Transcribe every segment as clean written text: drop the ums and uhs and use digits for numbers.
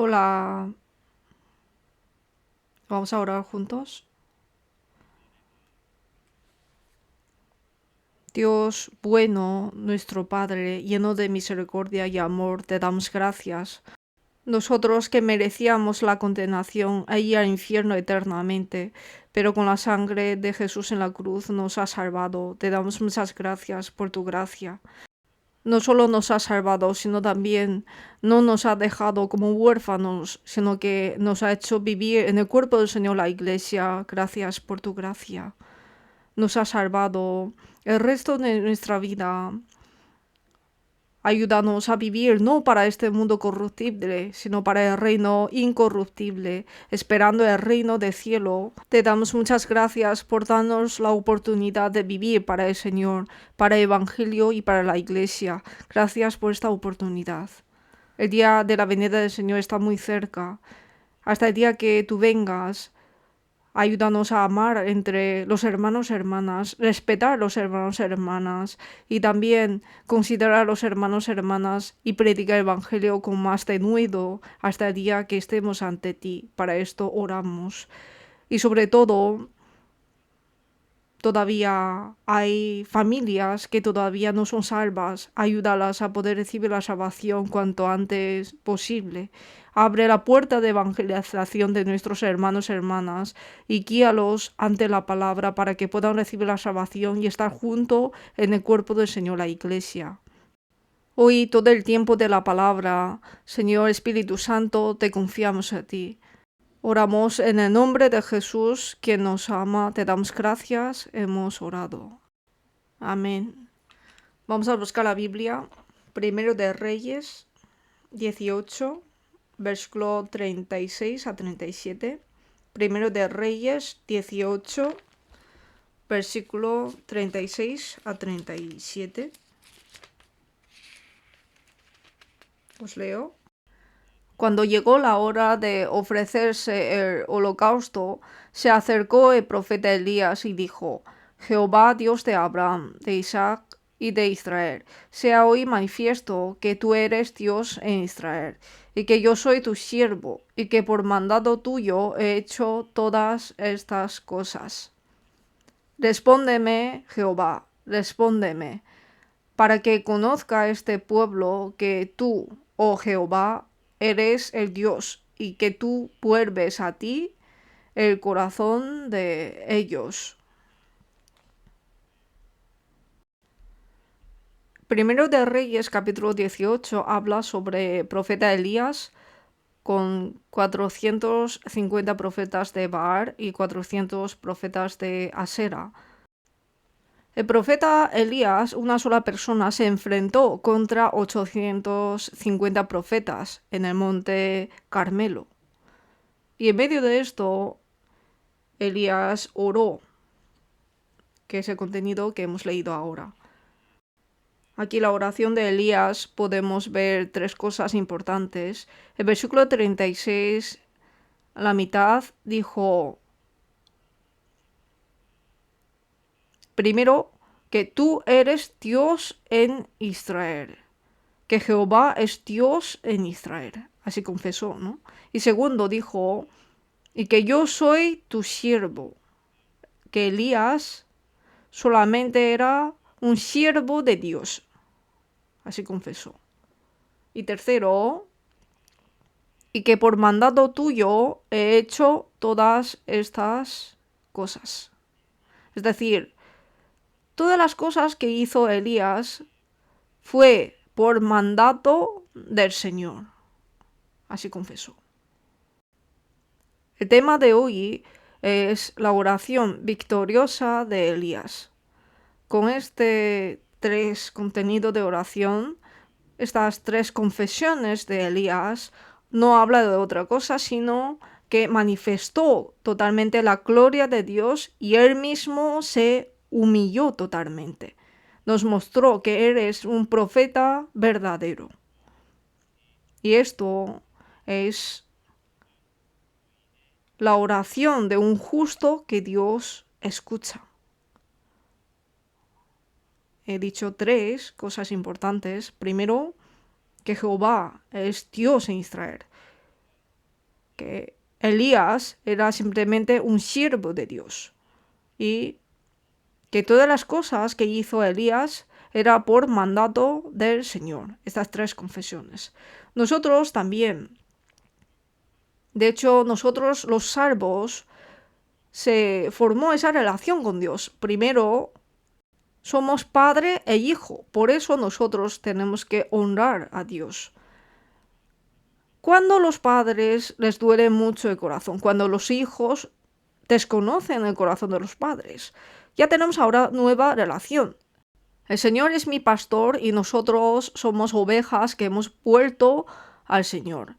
Hola, vamos a orar juntos. Dios bueno, nuestro Padre, lleno de misericordia y amor, te damos gracias. Nosotros que merecíamos la condenación e ir al infierno eternamente, pero con la sangre de Jesús en la cruz nos ha salvado. Te damos muchas gracias por tu gracia. No solo nos ha salvado, sino también no nos ha dejado como huérfanos, sino que nos ha hecho vivir en el cuerpo del Señor la Iglesia. Gracias por tu gracia. Nos ha salvado el resto de nuestra vida. Ayúdanos a vivir no para este mundo corruptible, sino para el reino incorruptible, esperando el reino del cielo. Te damos muchas gracias por darnos la oportunidad de vivir para el Señor, para el Evangelio y para la Iglesia. Gracias por esta oportunidad. El día de la venida del Señor está muy cerca. Hasta el día que tú vengas, ayúdanos a amar entre los hermanos y hermanas, respetar a los hermanos y hermanas y también considerar a los hermanos y hermanas y predicar el Evangelio con más denuedo hasta el día que estemos ante ti. Para esto oramos. Y sobre todo, todavía hay familias que todavía no son salvas. Ayúdalas a poder recibir la salvación cuanto antes posible. Abre la puerta de evangelización de nuestros hermanos y hermanas y guíalos ante la palabra para que puedan recibir la salvación y estar junto en el cuerpo del Señor, la Iglesia. Hoy todo el tiempo de la palabra, Señor Espíritu Santo, te confiamos a ti. Oramos en el nombre de Jesús, quien nos ama. Te damos gracias. Hemos orado. Amén. Vamos a buscar la Biblia. Primero de Reyes 18, versículo 36 a 37. Primero de Reyes 18, versículo 36 a 37. Os leo. Cuando llegó la hora de ofrecerse el holocausto, se acercó el profeta Elías y dijo: Jehová, Dios de Abraham, de Isaac y de Israel, sea hoy manifiesto que tú eres Dios en Israel, y que yo soy tu siervo, y que por mandado tuyo he hecho todas estas cosas. Respóndeme, Jehová, respóndeme, para que conozca este pueblo que tú, oh Jehová, eres el Dios y que tú vuelves a ti el corazón de ellos. Primero de Reyes, capítulo 18, habla sobre profeta Elías con 450 profetas de Baal y 400 profetas de Asera. El profeta Elías, una sola persona, se enfrentó contra 850 profetas en el monte Carmelo. Y en medio de esto, Elías oró, que es el contenido que hemos leído ahora. Aquí en la oración de Elías podemos ver tres cosas importantes. El versículo 36, a la mitad, dijo: primero, que tú eres Dios en Israel, que Jehová es Dios en Israel. Así confesó, ¿no? Y segundo, dijo: y que yo soy tu siervo, que Elías solamente era un siervo de Dios. Así confesó. Y tercero, y que por mandato tuyo he hecho todas estas cosas. Es decir, todas las cosas que hizo Elías fue por mandato del Señor. Así confesó. El tema de hoy es la oración victoriosa de Elías. Con este contenido de oración, estas tres confesiones de Elías, no habla de otra cosa, sino que manifestó totalmente la gloria de Dios y él mismo se humilló totalmente. Nos mostró que eres un profeta verdadero. Y esto es la oración de un justo que Dios escucha. He dicho tres cosas importantes. Primero, que Jehová es Dios en Israel. que Elías era simplemente un siervo de Dios y que todas las cosas que hizo Elías era por mandato del Señor. Estas 3 confesiones. Nosotros también. De hecho, nosotros los salvos se formó esa relación con Dios. Primero, somos padre e hijo. Por eso nosotros tenemos que honrar a Dios. Cuando los padres les duele mucho el corazón, cuando los hijos desconocen el corazón de los padres, ya tenemos ahora nueva relación. El Señor es mi pastor y nosotros somos ovejas que hemos vuelto al Señor.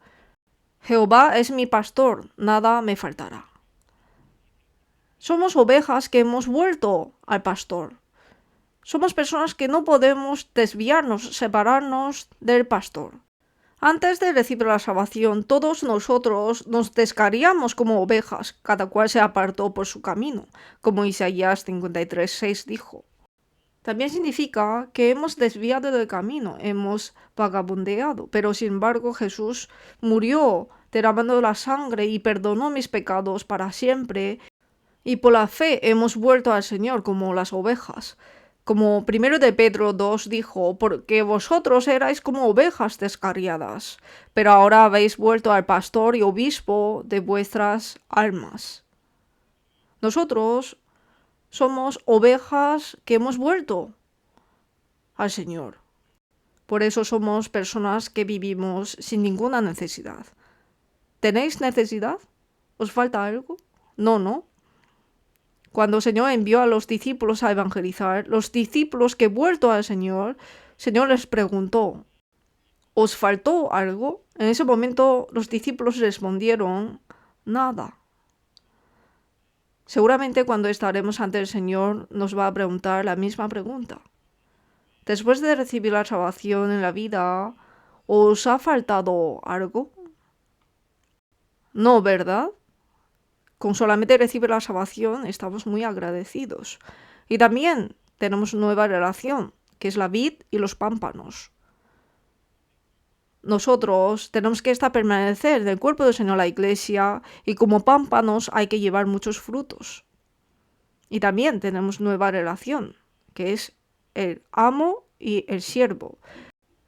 Jehová es mi pastor, nada me faltará. Somos ovejas que hemos vuelto al pastor. Somos personas que no podemos desviarnos, separarnos del pastor. Antes de recibir la salvación, todos nosotros nos descarriamos como ovejas, cada cual se apartó por su camino, como Isaías 53:6 dijo. También significa que hemos desviado del camino, hemos vagabundeado, pero sin embargo Jesús murió derramando la sangre y perdonó mis pecados para siempre, y por la fe hemos vuelto al Señor como las ovejas. Como 1 de Pedro 2 dijo, porque vosotros erais como ovejas descarriadas, pero ahora habéis vuelto al pastor y obispo de vuestras almas. Nosotros somos ovejas que hemos vuelto al Señor. Por eso somos personas que vivimos sin ninguna necesidad. ¿Tenéis necesidad? ¿Os falta algo? No. Cuando el Señor envió a los discípulos a evangelizar, los discípulos que vuelto al Señor, el Señor les preguntó, ¿os faltó algo? En ese momento los discípulos respondieron, nada. Seguramente cuando estaremos ante el Señor nos va a preguntar la misma pregunta. Después de recibir la salvación en la vida, ¿os ha faltado algo? No, ¿verdad? Con solamente recibir la salvación estamos muy agradecidos. Y también tenemos una nueva relación, que es la vid y los pámpanos. Nosotros tenemos que permanecer del cuerpo del Señor la iglesia y como pámpanos hay que llevar muchos frutos. Y también tenemos nueva relación, que es el amo y el siervo.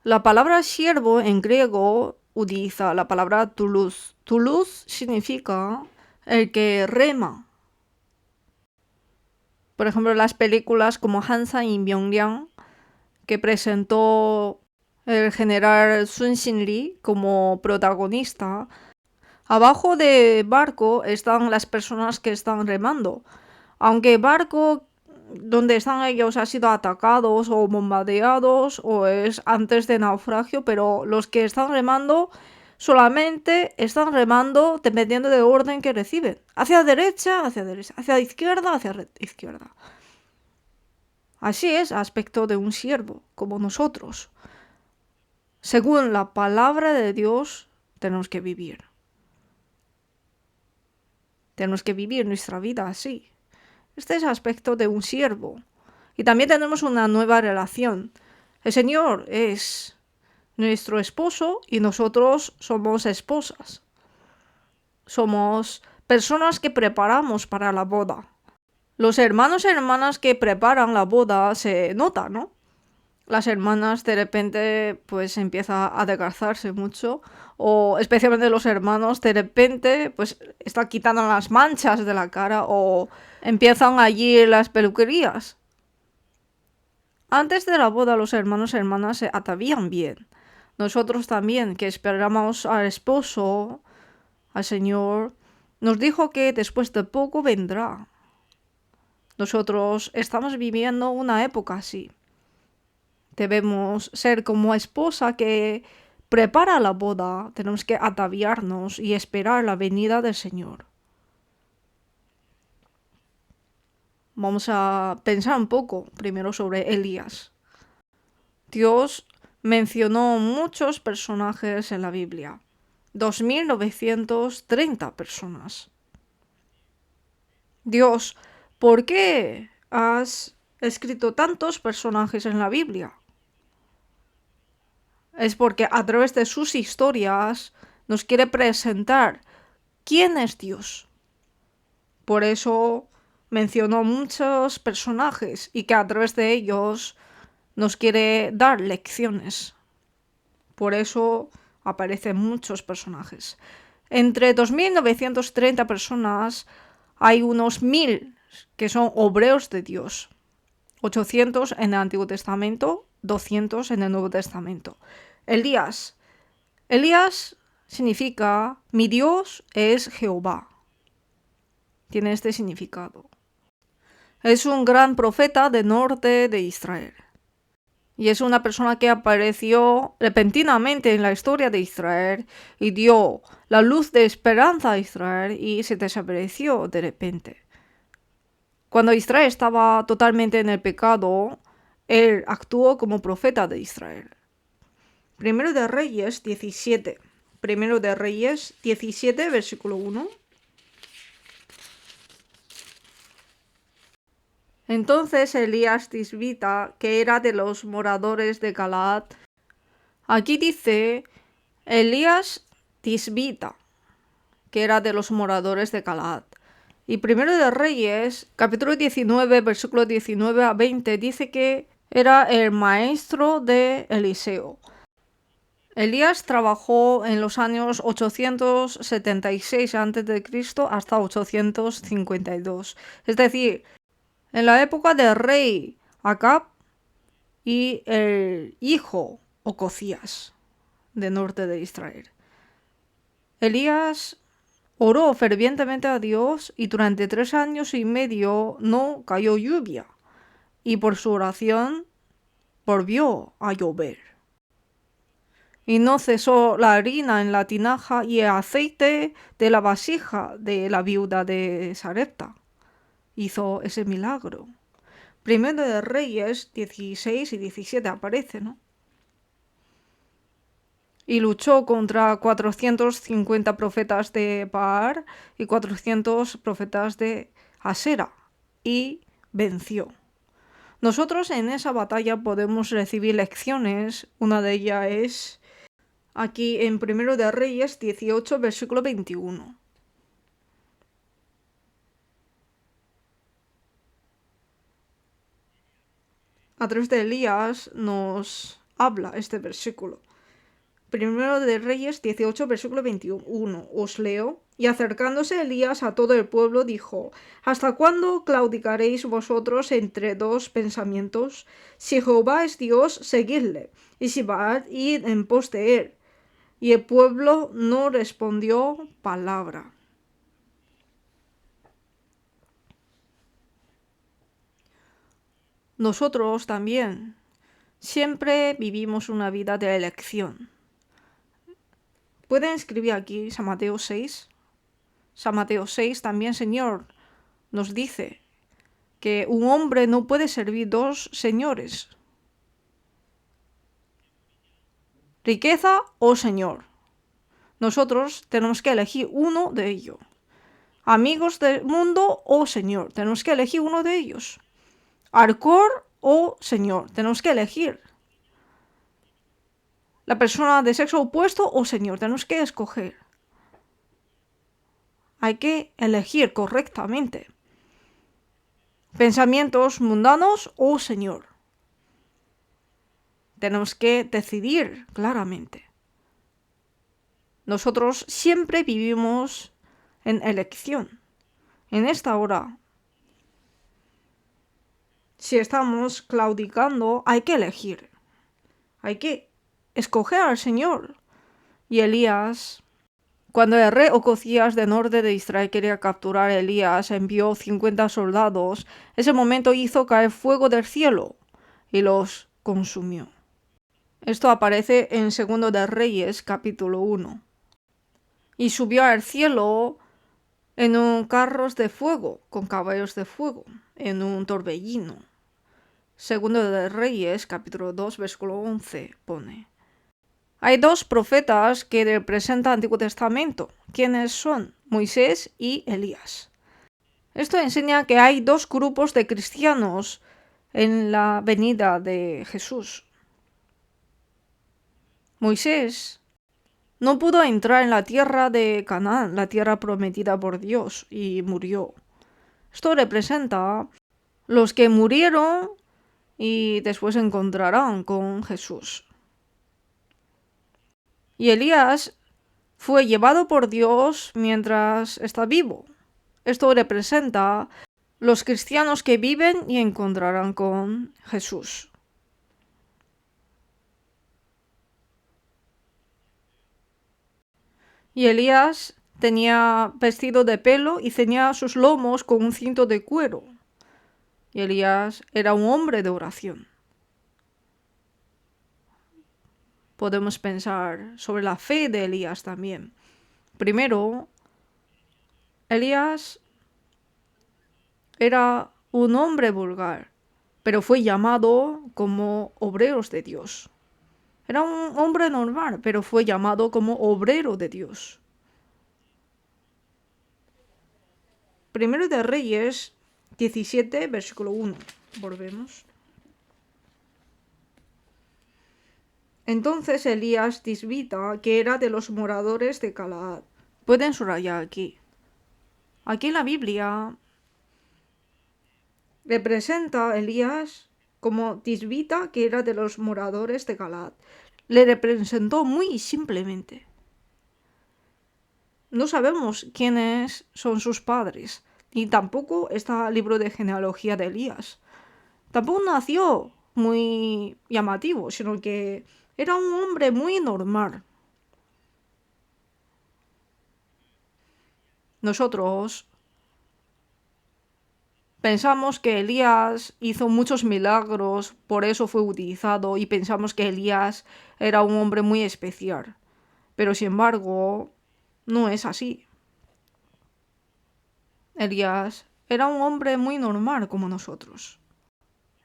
La palabra siervo en griego utiliza la palabra toulos. Toulos significa el que rema. Por ejemplo, las películas como Hansa y Myung-Liang, que presentó el general Sun Xin-li como protagonista, abajo del barco están las personas que están remando. Aunque el barco donde están ellos ha sido atacados o bombardeados o es antes de naufragio, pero los que están remando solamente están remando dependiendo del orden que reciben. Hacia derecha, hacia izquierda, hacia izquierda. Así es aspecto de un siervo, como nosotros. Según la palabra de Dios, tenemos que vivir. Tenemos que vivir nuestra vida así. Este es aspecto de un siervo. Y también tenemos una nueva relación. El Señor es nuestro esposo y nosotros somos esposas. Somos personas que preparamos para la boda. Los hermanos y hermanas que preparan la boda se nota, ¿no? Las hermanas de repente pues empieza a desgastarse mucho, o especialmente los hermanos de repente pues están quitando las manchas de la cara o empiezan allí las peluquerías. Antes de la boda los hermanos y hermanas se atavían bien. Nosotros también, que esperamos al esposo, al Señor, nos dijo que después de poco vendrá. Nosotros estamos viviendo una época así. Debemos ser como esposa que prepara la boda. Tenemos que ataviarnos y esperar la venida del Señor. Vamos a pensar un poco primero sobre Elías. Dios mencionó muchos personajes en la Biblia. 2.930 personas. Dios, ¿por qué has escrito tantos personajes en la Biblia? Es porque a través de sus historias nos quiere presentar quién es Dios. Por eso mencionó muchos personajes y que a través de ellos nos quiere dar lecciones. Por eso aparecen muchos personajes. Entre 2.930 personas hay unos 1.000 que son obreros de Dios. 800 en el Antiguo Testamento, 200 en el Nuevo Testamento. Elías. Elías significa mi Dios es Jehová. Tiene este significado. Es un gran profeta del norte de Israel. Y es una persona que apareció repentinamente en la historia de Israel y dio la luz de esperanza a Israel y se desapareció de repente. Cuando Israel estaba totalmente en el pecado, él actuó como profeta de Israel. Primero de Reyes 17. Primero de Reyes 17, versículo 1. Entonces Elías tisbita, que era de los moradores de Galaad. Aquí dice Elías tisbita, que era de los moradores de Galaad. Y Primero de Reyes, capítulo 19, versículo 19 a 20, dice que era el maestro de Eliseo. Elías trabajó en los años 876 a.C. hasta 852. Es decir, en la época del rey Acab y el hijo Ocosías, del norte de Israel. Elías oró fervientemente a Dios y durante 3 años y medio no cayó lluvia, y por su oración volvió a llover. Y no cesó la harina en la tinaja y el aceite de la vasija de la viuda de Sarepta. Hizo ese milagro. Primero de Reyes 16 y 17 aparece, ¿no? Y luchó contra 450 profetas de Baal y 400 profetas de Asera y venció. Nosotros en esa batalla podemos recibir lecciones. Una de ellas es aquí en Primero de Reyes 18, versículo 21. A través de Elías nos habla este versículo. Primero de Reyes 18, versículo 21. Os leo. Y acercándose Elías a todo el pueblo, dijo: ¿Hasta cuándo claudicaréis vosotros entre dos pensamientos? Si Jehová es Dios, seguidle, y si Baal, id en pos de él. Y el pueblo no respondió palabra. Nosotros también siempre vivimos una vida de elección. Pueden escribir aquí San Mateo 6. San Mateo 6 también, Señor, nos dice que un hombre no puede servir 2 señores. Riqueza o Señor. Nosotros tenemos que elegir uno de ellos. Amigos del mundo o Señor. Tenemos que elegir uno de ellos. Alcohol o Señor. Tenemos que elegir. La persona de sexo opuesto o Señor. Tenemos que escoger. Hay que elegir correctamente. Pensamientos mundanos o Señor. Tenemos que decidir claramente. Nosotros siempre vivimos en elección. En esta hora, si estamos claudicando, hay que elegir. Hay que escoger al Señor. Y Elías, cuando el rey Ocosías del norte de Israel quería capturar a Elías, envió 50 soldados. Ese momento hizo caer fuego del cielo y los consumió. Esto aparece en 2 de Reyes, capítulo 1. Y subió al cielo en un carros de fuego, con caballos de fuego, en un torbellino. 2 de Reyes, capítulo 2, versículo 11, pone. Hay 2 profetas que representan el Antiguo Testamento. ¿Quiénes son? Moisés y Elías. Esto enseña que hay 2 grupos de cristianos en la venida de Jesús. Moisés no pudo entrar en la tierra de Canaán, la tierra prometida por Dios, y murió. Esto representa los que murieron y después se encontrarán con Jesús. Y Elías fue llevado por Dios mientras está vivo. Esto representa los cristianos que viven y encontrarán con Jesús. Y Elías tenía vestido de pelo y ceñía sus lomos con un cinto de cuero. Y Elías era un hombre de oración. Podemos pensar sobre la fe de Elías también. Primero, Elías era un hombre vulgar, pero fue llamado como obreros de Dios. Era un hombre normal, pero fue llamado como obrero de Dios. Primero de Reyes 17, versículo 1. Volvemos. Entonces Elías tisbita, que era de los moradores de Galaad. Pueden subrayar aquí. Aquí en la Biblia representa a Elías como tisbita, que era de los moradores de Galaad. Le representó muy simplemente. No sabemos quiénes son sus padres, ni tampoco está el libro de genealogía de Elías. Tampoco nació muy llamativo, sino que era un hombre muy normal. Nosotros pensamos que Elías hizo muchos milagros, por eso fue utilizado, y pensamos que Elías era un hombre muy especial. Pero sin embargo, no es así. Elías era un hombre muy normal como nosotros.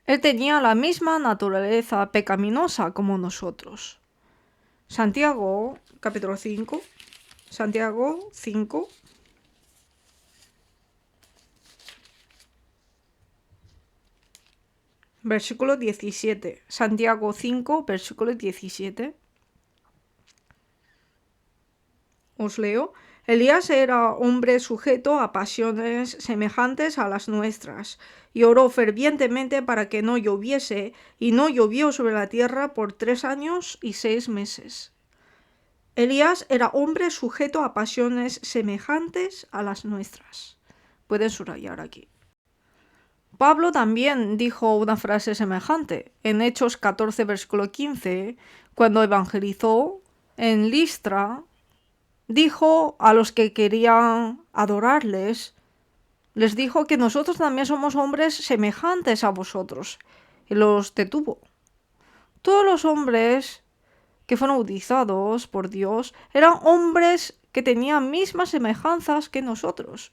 Él tenía la misma naturaleza pecaminosa como nosotros. Santiago, capítulo 5. Santiago 5. Versículo 17. Santiago 5, versículo 17. Os leo. Elías era hombre sujeto a pasiones semejantes a las nuestras, y oró fervientemente para que no lloviese, y no llovió sobre la tierra por 3 años y 6 meses. Elías era hombre sujeto a pasiones semejantes a las nuestras. Pueden subrayar aquí. Pablo también dijo una frase semejante en Hechos 14, versículo 15, cuando evangelizó en Listra. Dijo a los que querían adorarles, les dijo que nosotros también somos hombres semejantes a vosotros, y los detuvo. Todos los hombres que fueron utilizados por Dios eran hombres que tenían mismas semejanzas que nosotros.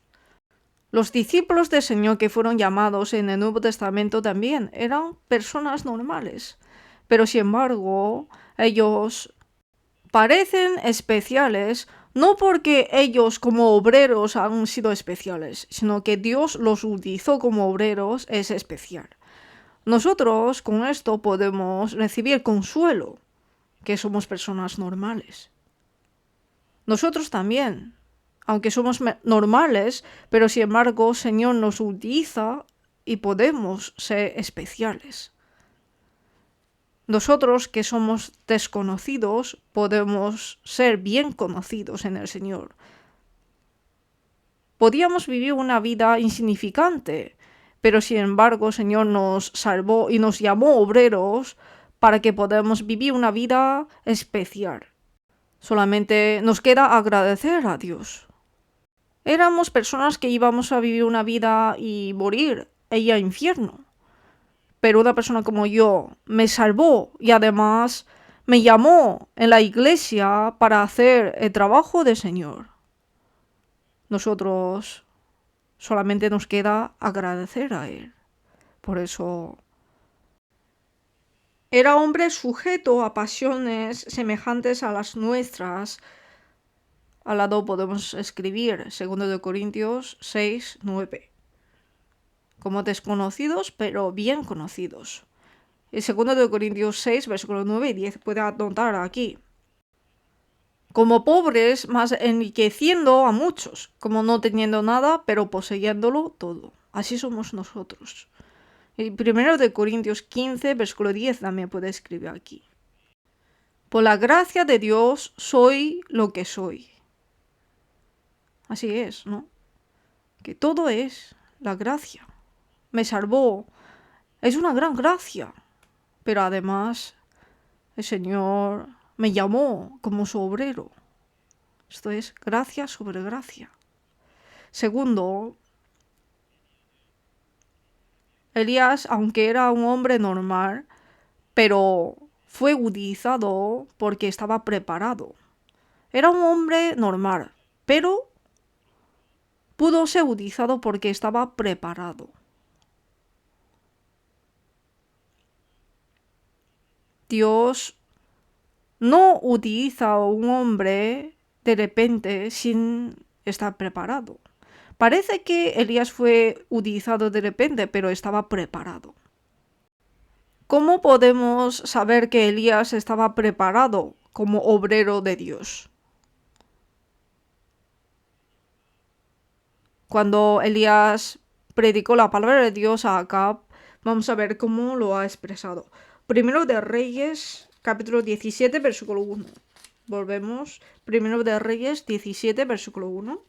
Los discípulos del Señor que fueron llamados en el Nuevo Testamento también eran personas normales, pero sin embargo ellos parecen especiales no porque ellos como obreros han sido especiales, sino que Dios los utilizó como obreros, es especial. Nosotros con esto podemos recibir consuelo, que somos personas normales. Nosotros también, aunque somos normales, pero sin embargo el Señor nos utiliza y podemos ser especiales. Nosotros que somos desconocidos podemos ser bien conocidos en el Señor. Podíamos vivir una vida insignificante, pero sin embargo el Señor nos salvó y nos llamó obreros para que podamos vivir una vida especial. Solamente nos queda agradecer a Dios. Éramos personas que íbamos a vivir una vida y morir e ir al infierno. Pero una persona como yo me salvó y además me llamó en la iglesia para hacer el trabajo del Señor. Nosotros solamente nos queda agradecer a Él. Por eso era hombre sujeto a pasiones semejantes a las nuestras. Al lado podemos escribir 2 Corintios 6, 9. Como desconocidos, pero bien conocidos. Y 2 Corintios 6, versículos 9 y 10 puede anotar aquí. como pobres, más enriqueciendo a muchos, como no teniendo nada, pero poseyéndolo todo. Así somos nosotros. Y 1 Corintios 15, versículo 10 también puede escribir aquí. Por la gracia de Dios soy lo que soy. Así es, ¿no? Que todo es la gracia. Me salvó. Es una gran gracia. Pero además, el Señor me llamó como su obrero. Esto es gracia sobre gracia. Segundo, Elías, aunque era un hombre normal, pero fue utilizado porque estaba preparado. Era un hombre normal, pero pudo ser utilizado porque estaba preparado. Dios no utiliza a un hombre de repente sin estar preparado. Parece que Elías fue utilizado de repente, pero estaba preparado. ¿Cómo podemos saber que Elías estaba preparado como obrero de Dios? Cuando Elías predicó la palabra de Dios a Acab, vamos a ver cómo lo ha expresado. Primero de Reyes, capítulo 17, versículo 1. Volvemos. Primero de Reyes 17, versículo 1.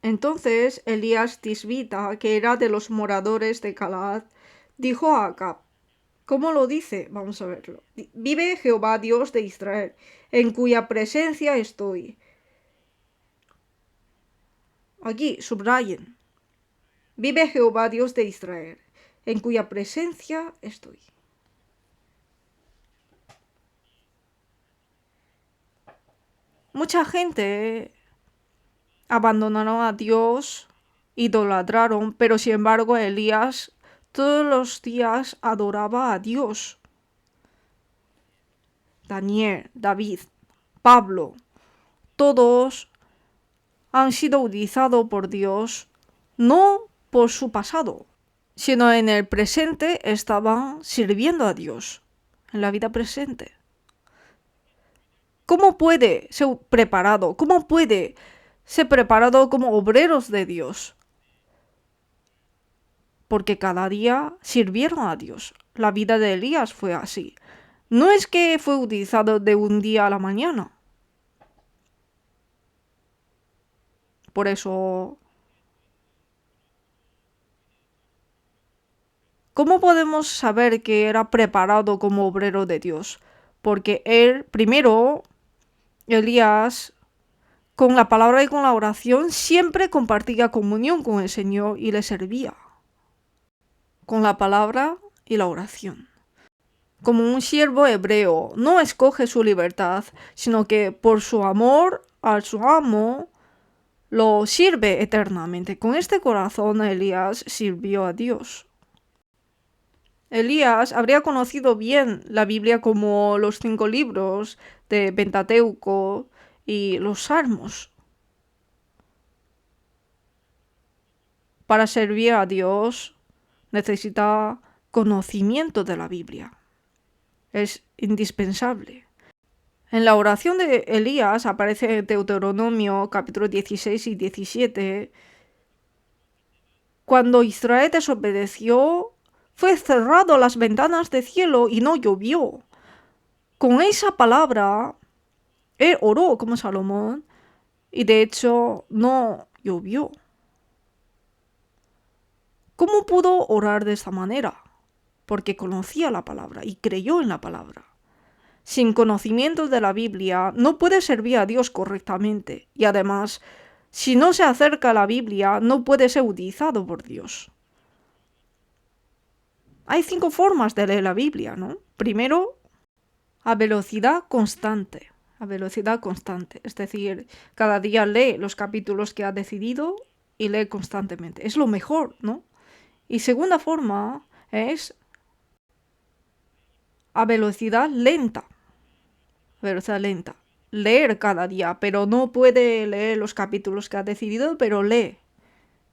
Entonces Elías Tisbita, que era de los moradores de Galaad, dijo a Acab: ¿Cómo lo dice? Vamos a verlo. Vive Jehová Dios de Israel, en cuya presencia estoy. Aquí, subrayen. Vive Jehová Dios de Israel, en cuya presencia estoy. Mucha gente abandonaron a Dios, idolatraron, pero sin embargo Elías todos los días adoraba a Dios. Daniel, David, Pablo, todos han sido utilizados por Dios no por su pasado, sino en el presente estaban sirviendo a Dios, en la vida presente. ¿Cómo puede ser preparado? ¿Cómo puede ser preparado como obreros de Dios? Porque cada día sirvieron a Dios. La vida de Elías fue así. No es que fue utilizado de un día a la mañana. Por eso, ¿cómo podemos saber que era preparado como obrero de Dios? Porque él, primero, Elías, con la palabra y con la oración, siempre compartía comunión con el Señor y le servía. Con la palabra y la oración. Como un siervo hebreo, no escoge su libertad, sino que por su amor a su amo, lo sirve eternamente. Con este corazón Elías sirvió a Dios. Elías habría conocido bien la Biblia como los 5 libros de Pentateuco y los Salmos. Para servir a Dios necesita conocimiento de la Biblia. Es indispensable. En la oración de Elías aparece en Deuteronomio capítulo 16 y 17. Cuando Israel desobedeció, fue cerrado las ventanas del cielo y no llovió. Con esa palabra, él oró como Salomón y de hecho no llovió. ¿Cómo pudo orar de esta manera? Porque conocía la palabra y creyó en la palabra. Sin conocimiento de la Biblia no puede servir a Dios correctamente y además, si no se acerca a la Biblia, no puede ser utilizado por Dios. Hay 5 formas de leer la Biblia, ¿no? Primero, a velocidad constante. A velocidad constante. Es decir, cada día lee los capítulos que ha decidido y lee constantemente. Es lo mejor, ¿no? Y segunda forma es a velocidad lenta. Velocidad lenta. Leer cada día, pero no puede leer los capítulos que ha decidido, pero lee.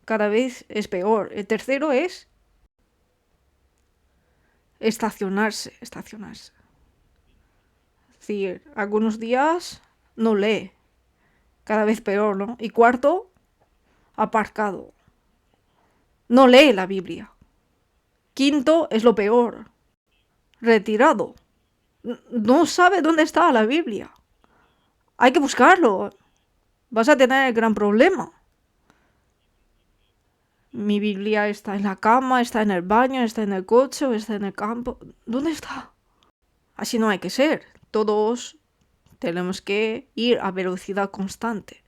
Cada vez es peor. El tercero es estacionarse. Es decir, algunos días no lee, cada vez peor, ¿no? Y cuarto, aparcado. No lee la Biblia. Quinto, es lo peor, retirado. No sabe dónde está la Biblia. Hay que buscarlo. Vas a tener el gran problema. Mi Biblia está en la cama, está en el baño, está en el coche o está en el campo. ¿Dónde está? Así no hay que ser. Todos tenemos que ir a velocidad constante.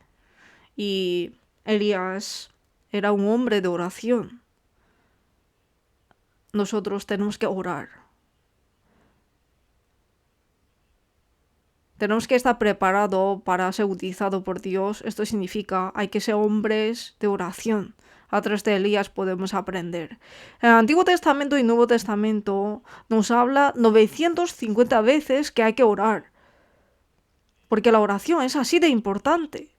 Y Elías era un hombre de oración. Nosotros tenemos que orar. Tenemos que estar preparados para ser utilizado por Dios. Esto significa hay que ser hombres de oración. A través de Elías podemos aprender. En el Antiguo Testamento y Nuevo Testamento nos habla 950 veces que hay que orar. Porque la oración es así de importante.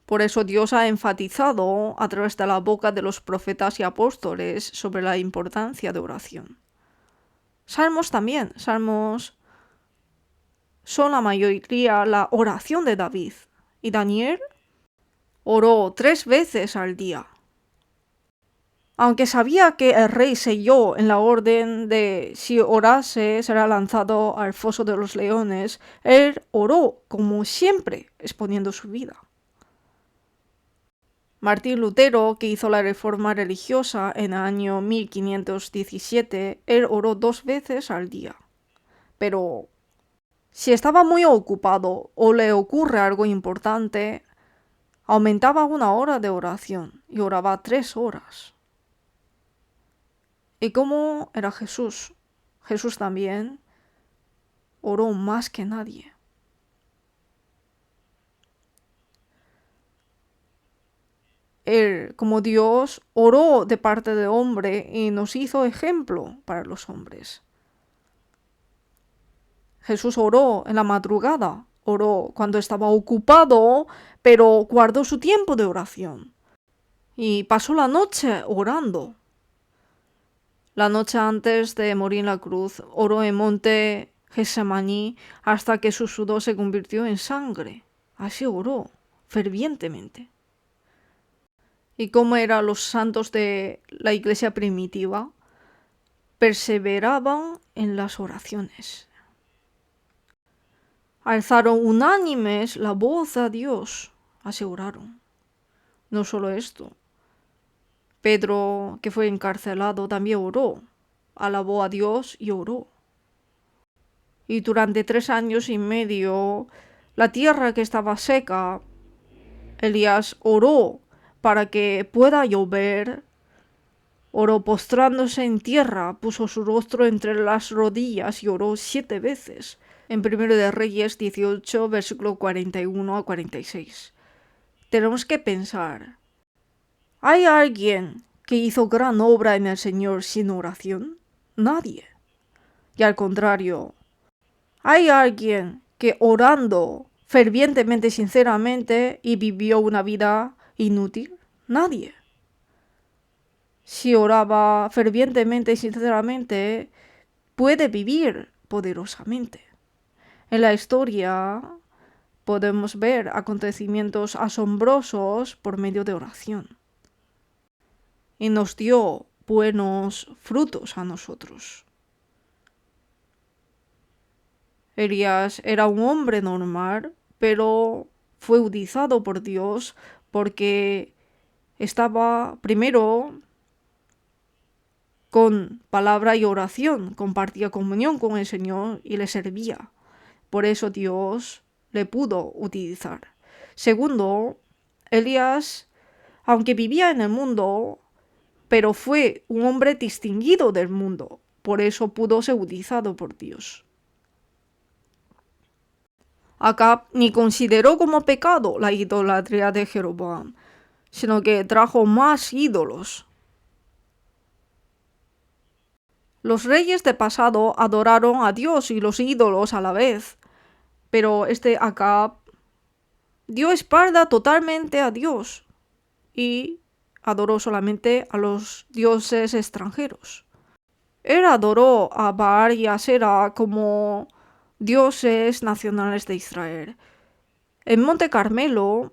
Por eso Dios ha enfatizado a través de la boca de los profetas y apóstoles sobre la importancia de oración. Salmos también. Salmos son la mayoría la oración de David. Y Daniel oró 3 veces al día. Aunque sabía que el rey selló en la orden de si orase será lanzado al foso de los leones, él oró como siempre, exponiendo su vida. Martín Lutero, que hizo la reforma religiosa en el año 1517, él oró 2 veces al día. Pero si estaba muy ocupado o le ocurre algo importante, aumentaba 1 hora de oración y oraba 3 horas. ¿Y cómo era Jesús? Jesús también oró más que nadie. Él, como Dios, oró de parte de hombre y nos hizo ejemplo para los hombres. Jesús oró en la madrugada, oró cuando estaba ocupado, pero guardó su tiempo de oración. Y pasó la noche orando. La noche antes de morir en la cruz, oró en monte Getsemaní hasta que su sudor se convirtió en sangre. Así oró, fervientemente. ¿Y cómo eran los santos de la iglesia primitiva? Perseveraban en las oraciones. Alzaron unánimes la voz a Dios, así oraron. No solo esto. Pedro, que fue encarcelado, también oró. Alabó a Dios y oró. Y durante 3 años y medio, la tierra que estaba seca, Elías oró para que pueda llover. Oró postrándose en tierra, puso su rostro entre las rodillas y oró 7 veces. En 1 de Reyes 18, versículo 41 a 46. Tenemos que pensar, ¿hay alguien que hizo gran obra en el Señor sin oración? Nadie. Y al contrario, ¿hay alguien que orando fervientemente, sinceramente, y vivió una vida inútil? Nadie. Si oraba fervientemente y sinceramente, puede vivir poderosamente. En la historia podemos ver acontecimientos asombrosos por medio de oración. Y nos dio buenos frutos a nosotros. Elías era un hombre normal, pero fue utilizado por Dios porque estaba primero con palabra y oración, compartía comunión con el Señor y le servía. Por eso Dios le pudo utilizar. Segundo, Elías, aunque vivía en el mundo, pero fue un hombre distinguido del mundo. Por eso pudo ser utilizado por Dios. Acab ni consideró como pecado la idolatría de Jeroboam, sino que trajo más ídolos. Los reyes de pasado adoraron a Dios y los ídolos a la vez, pero Acab dio espalda totalmente a Dios y adoró solamente a los dioses extranjeros. Él adoró a Baal y a Asera como dioses nacionales de Israel. En Monte Carmelo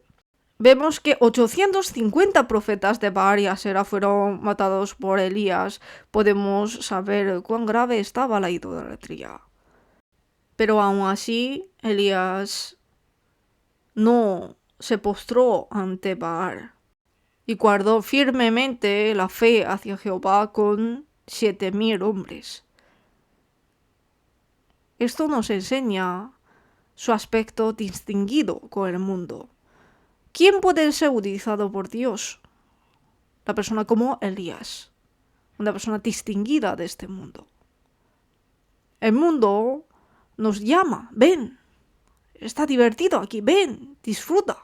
vemos que 850 profetas de Baal y Asera fueron matados por Elías. Podemos saber cuán grave estaba la idolatría. Pero aún así, Elías no se postró ante Baal y guardó firmemente la fe hacia Jehová con 7.000 hombres. Esto nos enseña su aspecto distinguido con el mundo. ¿Quién puede ser utilizado por Dios? La persona como Elías, una persona distinguida de este mundo. El mundo nos llama, ven, está divertido aquí, ven, disfruta.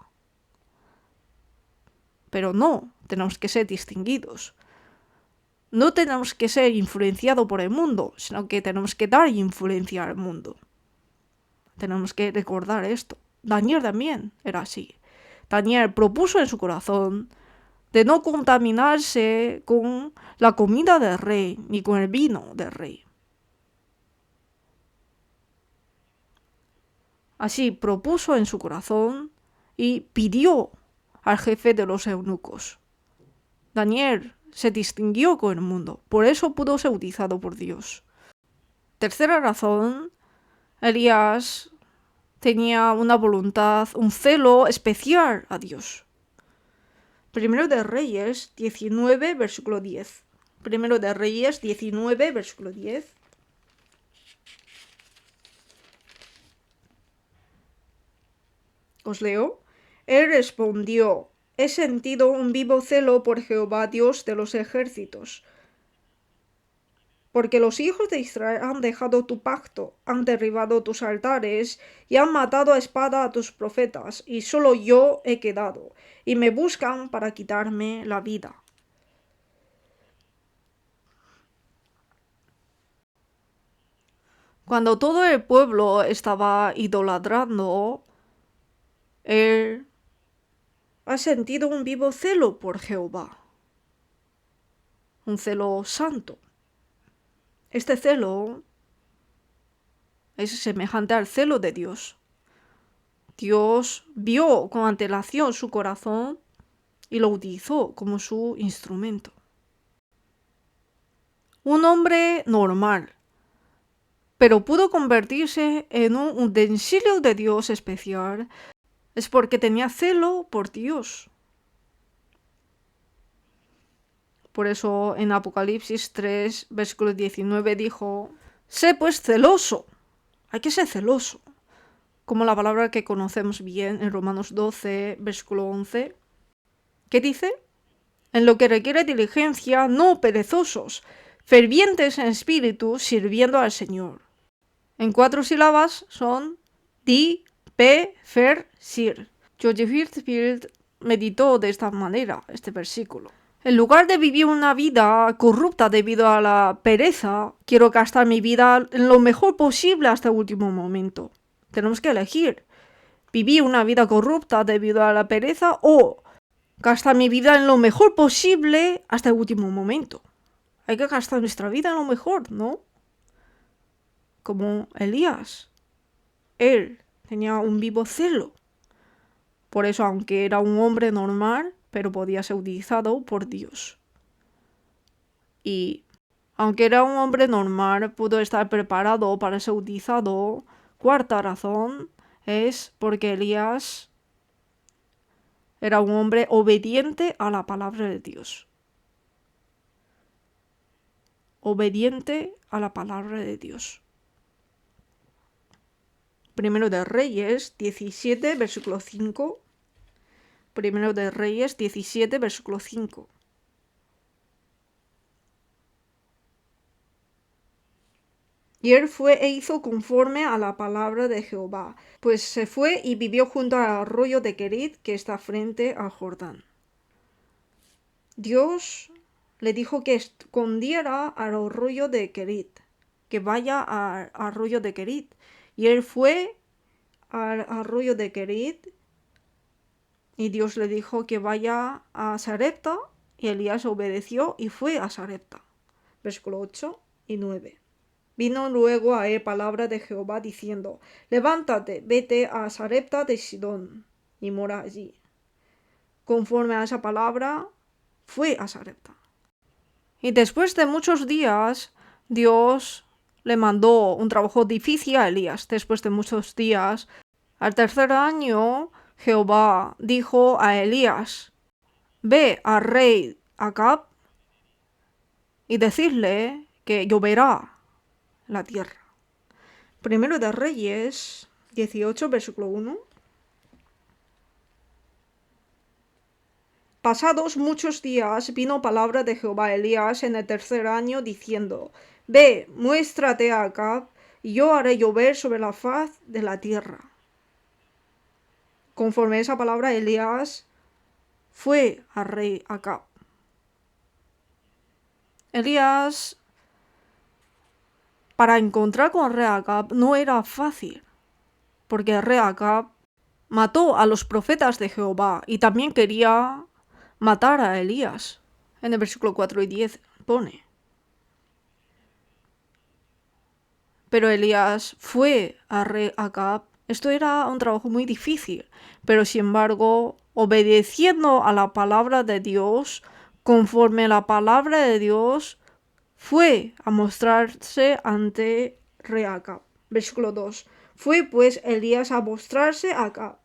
Pero no, tenemos que ser distinguidos. No tenemos que ser influenciados por el mundo, sino que tenemos que dar influencia al mundo. Tenemos que recordar esto. Daniel también era así. Daniel propuso en su corazón de no contaminarse con la comida del rey ni con el vino del rey. Así propuso en su corazón y pidió al jefe de los eunucos. Daniel se distinguió con el mundo, por eso pudo ser utilizado por Dios. Tercera razón, Elías tenía una voluntad, un celo especial a Dios. Primero de Reyes 19, versículo 10. Primero de Reyes 19, versículo 10. Os leo. Él respondió: he sentido un vivo celo por Jehová Dios de los ejércitos, porque los hijos de Israel han dejado tu pacto, han derribado tus altares y han matado a espada a tus profetas, y solo yo he quedado, y me buscan para quitarme la vida. Cuando todo el pueblo estaba idolatrando, él ha sentido un vivo celo por Jehová, un celo santo. Este celo es semejante al celo de Dios. Dios vio con antelación su corazón y lo utilizó como su instrumento. Un hombre normal, pero pudo convertirse en un utensilio de Dios especial, es porque tenía celo por Dios. Por eso en Apocalipsis 3, versículo 19 dijo: sé pues celoso. Hay que ser celoso. Como la palabra que conocemos bien en Romanos 12, versículo 11. ¿Qué dice? En lo que requiere diligencia, no perezosos, fervientes en espíritu, sirviendo al Señor. En 4 sílabas son di, pe, fer, sir. George Whitefield meditó de esta manera este versículo. En lugar de vivir una vida corrupta debido a la pereza, quiero gastar mi vida en lo mejor posible hasta el último momento. Tenemos que elegir. Vivir una vida corrupta debido a la pereza o gastar mi vida en lo mejor posible hasta el último momento. Hay que gastar nuestra vida en lo mejor, ¿no? Como Elías. Él tenía un vivo celo. Por eso, aunque era un hombre normal, pero podía ser utilizado por Dios. Y aunque era un hombre normal, pudo estar preparado para ser utilizado. Cuarta razón es porque Elías era un hombre obediente a la palabra de Dios. Obediente a la palabra de Dios. Primero de Reyes 17, versículo 5. Primero de Reyes 17, versículo 5. Y él fue e hizo conforme a la palabra de Jehová, pues se fue y vivió junto al arroyo de Querit, que está frente al Jordán. Dios le dijo que escondiera al arroyo de Querit, que vaya al arroyo de Querit. Y él fue al arroyo de Querit y Dios le dijo que vaya a Sarepta, y Elías obedeció y fue a Sarepta. Versículo 8. y 9. Vino luego a él palabra de Jehová diciendo: levántate, vete a Sarepta de Sidón y mora allí. Conforme a esa palabra, fue a Sarepta. Y después de muchos días, Dios le mandó un trabajo difícil a Elías. Después de muchos días, al tercer año, Jehová dijo a Elías: ve al rey Acab y decirle que lloverá la tierra. Primero de Reyes 18, versículo 1. Pasados muchos días vino palabra de Jehová a Elías en el tercer año, diciendo: ve, muéstrate a Acab, y yo haré llover sobre la faz de la tierra. Conforme a esa palabra, Elías fue al rey Acab. Elías, para encontrar con el rey Acab, no era fácil, porque el rey Acab mató a los profetas de Jehová y también quería matar a Elías. En el versículo 4 y 10 pone. Pero Elías fue al rey Acab. Esto era un trabajo muy difícil, pero sin embargo, obedeciendo a la palabra de Dios, conforme la palabra de Dios, fue a mostrarse ante rey Acab. Versículo 2. Fue pues Elías a mostrarse a Acab.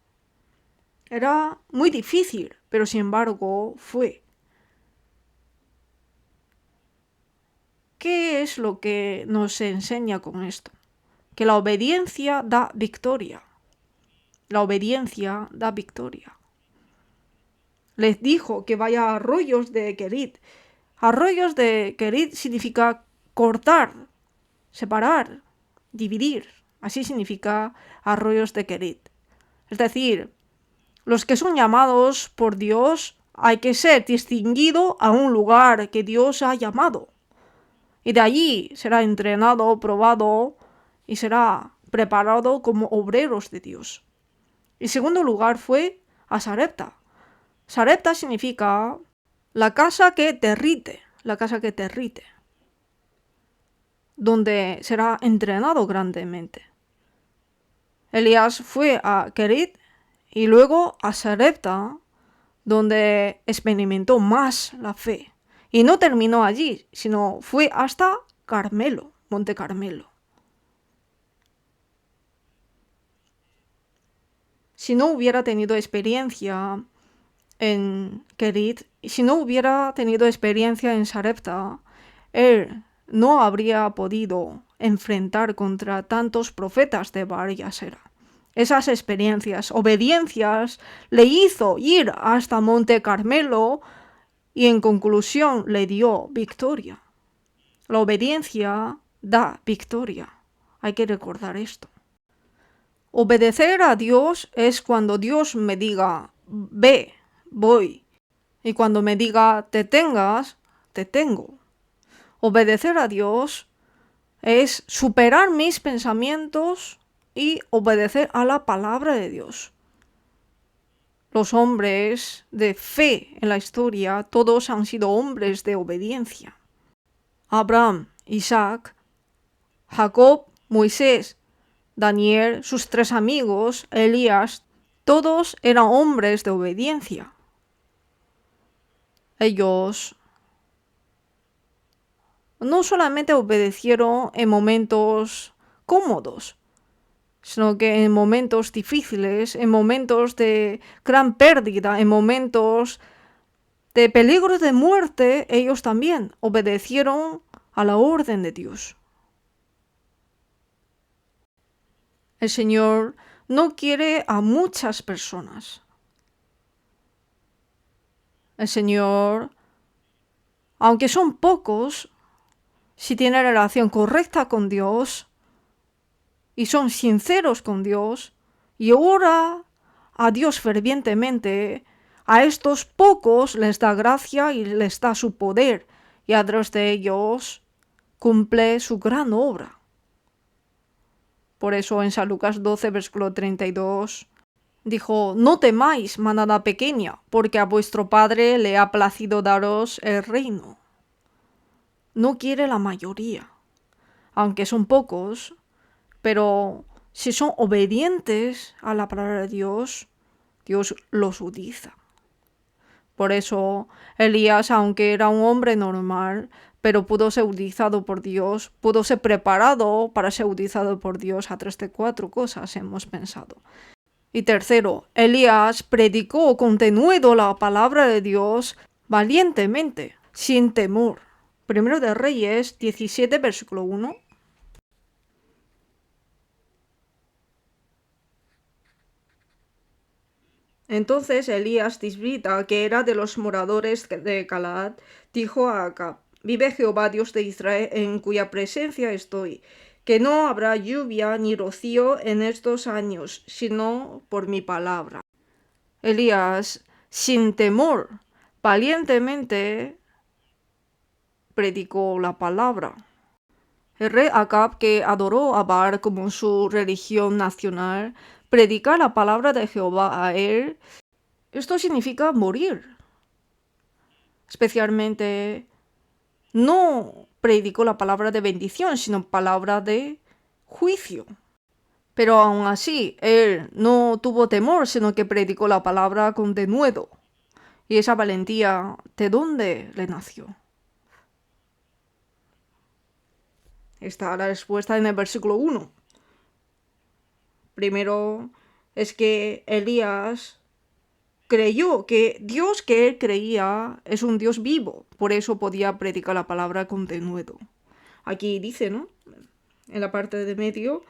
Era muy difícil, pero sin embargo fue. ¿Qué es lo que nos enseña con esto? Que la obediencia da victoria. La obediencia da victoria. Les dijo que vaya a arroyos de Kerit. Arroyos de Kerit significa cortar, separar, dividir. Así significa arroyos de Kerit. Es decir, los que son llamados por Dios hay que ser distinguido a un lugar que Dios ha llamado. Y de allí será entrenado, probado y será preparado como obreros de Dios. En segundo lugar fue a Sarepta. Sarepta significa la casa que derrite, donde será entrenado grandemente. Elías fue a Kerit y luego a Sarepta, donde experimentó más la fe. Y no terminó allí, sino fue hasta Carmelo, Monte Carmelo. Si no hubiera tenido experiencia en Kerit, y si no hubiera tenido experiencia en Sarepta, él no habría podido enfrentar contra tantos profetas de Baal y Asera. Esas experiencias, obediencias, le hizo ir hasta Monte Carmelo y en conclusión le dio victoria. La obediencia da victoria. Hay que recordar esto. Obedecer a Dios es cuando Dios me diga, ve, voy. Y cuando me diga, te tengas, te tengo. Obedecer a Dios es superar mis pensamientos y obedecer a la palabra de Dios. Los hombres de fe en la historia, todos han sido hombres de obediencia. Abraham, Isaac, Jacob, Moisés, Daniel, sus tres amigos, Elías, todos eran hombres de obediencia. Ellos no solamente obedecieron en momentos cómodos, sino que en momentos difíciles, en momentos de gran pérdida, en momentos de peligro de muerte, ellos también obedecieron a la orden de Dios. El Señor no quiere a muchas personas. El Señor, aunque son pocos, si tienen relación correcta con Dios y son sinceros con Dios y ora a Dios fervientemente, a estos pocos les da gracia y les da su poder y a través de ellos cumple su gran obra. Por eso en San Lucas 12, versículo 32, dijo: no temáis, manada pequeña, porque a vuestro Padre le ha placido daros el reino. No quiere la mayoría, aunque son pocos, pero si son obedientes a la palabra de Dios, Dios los utiliza. Por eso Elías, aunque era un hombre normal, pero pudo ser utilizado por Dios, pudo ser preparado para ser utilizado por Dios a través de 4 cosas, hemos pensado. Y tercero, Elías predicó con denuedo la palabra de Dios valientemente, sin temor. Primero de Reyes 17, versículo 1. Entonces Elías tisbita, que era de los moradores de Galaad, dijo a Acab: vive Jehová Dios de Israel, en cuya presencia estoy, que no habrá lluvia ni rocío en estos años, sino por mi palabra. Elías, sin temor, valientemente predicó la palabra. El rey Acab, que adoró a Baal como su religión nacional, predica la palabra de Jehová a él. Esto significa morir. Especialmente, no predicó la palabra de bendición, sino palabra de juicio. Pero aún así, él no tuvo temor, sino que predicó la palabra con denuedo. Y esa valentía, ¿de dónde le nació? Está la respuesta en el versículo 1. Primero es que Elías creyó que Dios que él creía es un Dios vivo, por eso podía predicar la palabra con denuedo. Aquí dice, ¿no? En la parte de medio,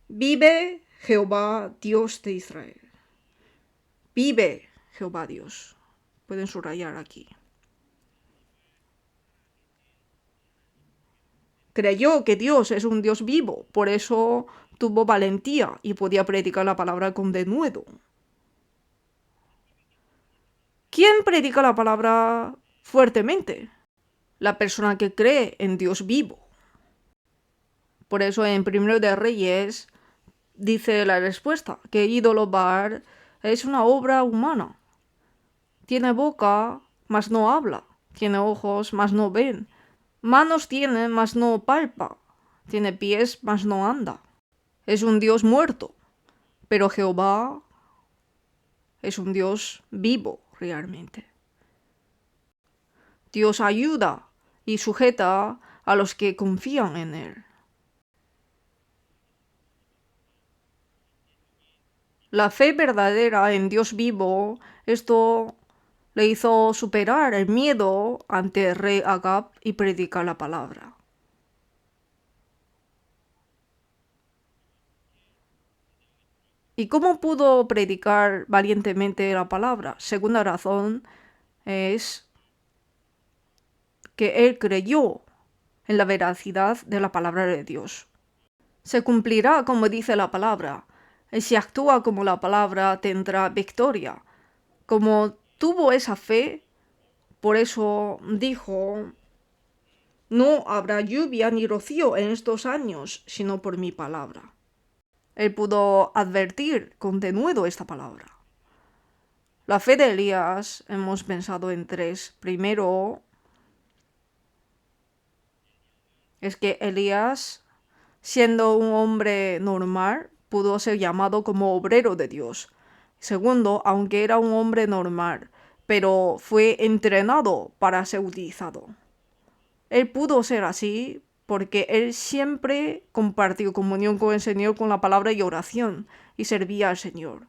vive Jehová Dios de Israel. Vive Jehová Dios. Pueden subrayar aquí. Creyó que Dios es un Dios vivo, por eso tuvo valentía y podía predicar la palabra con denuedo. ¿Quién predica la palabra fuertemente? La persona que cree en Dios vivo. Por eso en Primero de Reyes dice la respuesta, que ídolo Baal es una obra humana. Tiene boca, mas no habla. Tiene ojos, mas no ven. Manos tiene, mas no palpa. Tiene pies, mas no anda. Es un Dios muerto. Pero Jehová es un Dios vivo realmente. Dios ayuda y sujeta a los que confían en Él. La fe verdadera en Dios vivo, esto le hizo superar el miedo ante el rey Acab y predicar la palabra. ¿Y cómo pudo predicar valientemente la palabra? Segunda razón es que él creyó en la veracidad de la palabra de Dios. Se cumplirá como dice la palabra, y si actúa como la palabra tendrá victoria. Como tuvo esa fe, por eso dijo: no habrá lluvia ni rocío en estos años, sino por mi palabra. Él pudo advertir con denuedo esta palabra. La fe de Elías hemos pensado en 3. Primero, es que Elías, siendo un hombre normal, pudo ser llamado como obrero de Dios. Segundo, aunque era un hombre normal, pero fue entrenado para ser utilizado. Él pudo ser así porque él siempre compartió comunión con el Señor con la palabra y oración y servía al Señor.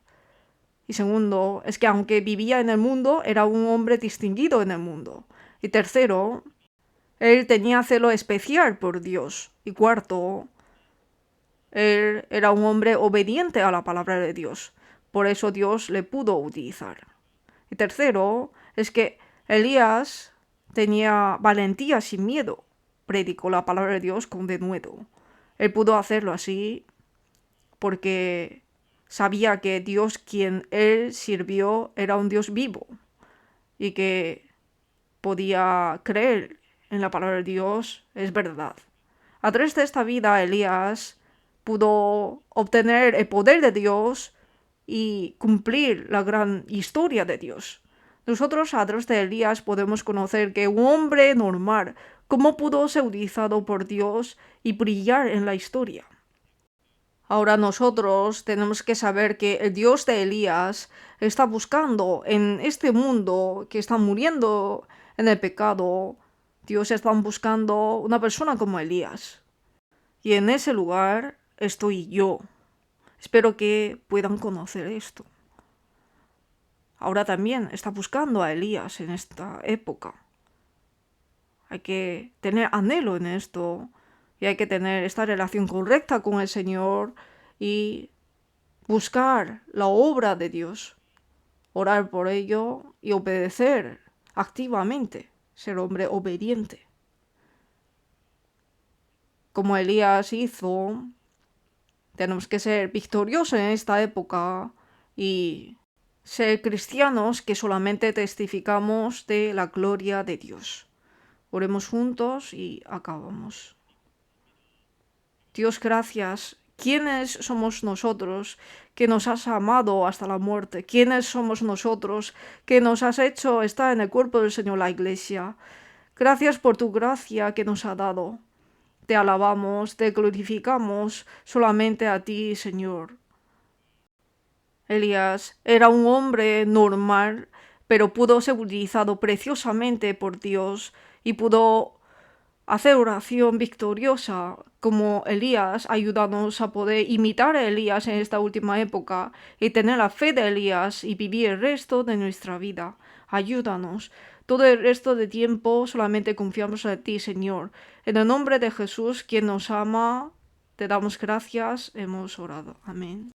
Y segundo, es que aunque vivía en el mundo, era un hombre distinguido en el mundo. Y tercero, él tenía celo especial por Dios. Y cuarto, él era un hombre obediente a la palabra de Dios. Por eso Dios le pudo utilizar. Y tercero, es que Elías tenía valentía sin miedo. Predicó la palabra de Dios con denuedo. Él pudo hacerlo así porque sabía que Dios quien él sirvió era un Dios vivo y que podía creer en la palabra de Dios, es verdad. A través de esta vida, Elías pudo obtener el poder de Dios y cumplir la gran historia de Dios. Nosotros a través de Elías podemos conocer que un hombre normal cómo pudo ser utilizado por Dios y brillar en la historia. Ahora nosotros tenemos que saber que el Dios de Elías está buscando en este mundo que está muriendo en el pecado. Dios está buscando una persona como Elías. Y en ese lugar estoy yo. Espero que puedan conocer esto. Ahora también está buscando a Elías en esta época. Hay que tener anhelo en esto y hay que tener esta relación correcta con el Señor y buscar la obra de Dios, orar por ello y obedecer activamente, ser hombre obediente. Como Elías hizo, tenemos que ser victoriosos en esta época y ser cristianos que solamente testificamos de la gloria de Dios. Oremos juntos y acabamos. Dios, gracias. ¿Quiénes somos nosotros que nos has amado hasta la muerte? ¿Quiénes somos nosotros que nos has hecho estar en el cuerpo del Señor, la Iglesia? Gracias por tu gracia que nos ha dado. Te alabamos, te glorificamos solamente a ti, Señor. Elías era un hombre normal, pero pudo ser utilizado preciosamente por Dios y pudo hacer oración victoriosa como Elías, ayúdanos a poder imitar a Elías en esta última época y tener la fe de Elías y vivir el resto de nuestra vida. Ayúdanos. Todo el resto de tiempo solamente confiamos en ti, Señor. En el nombre de Jesús, quien nos ama, te damos gracias. Hemos orado. Amén.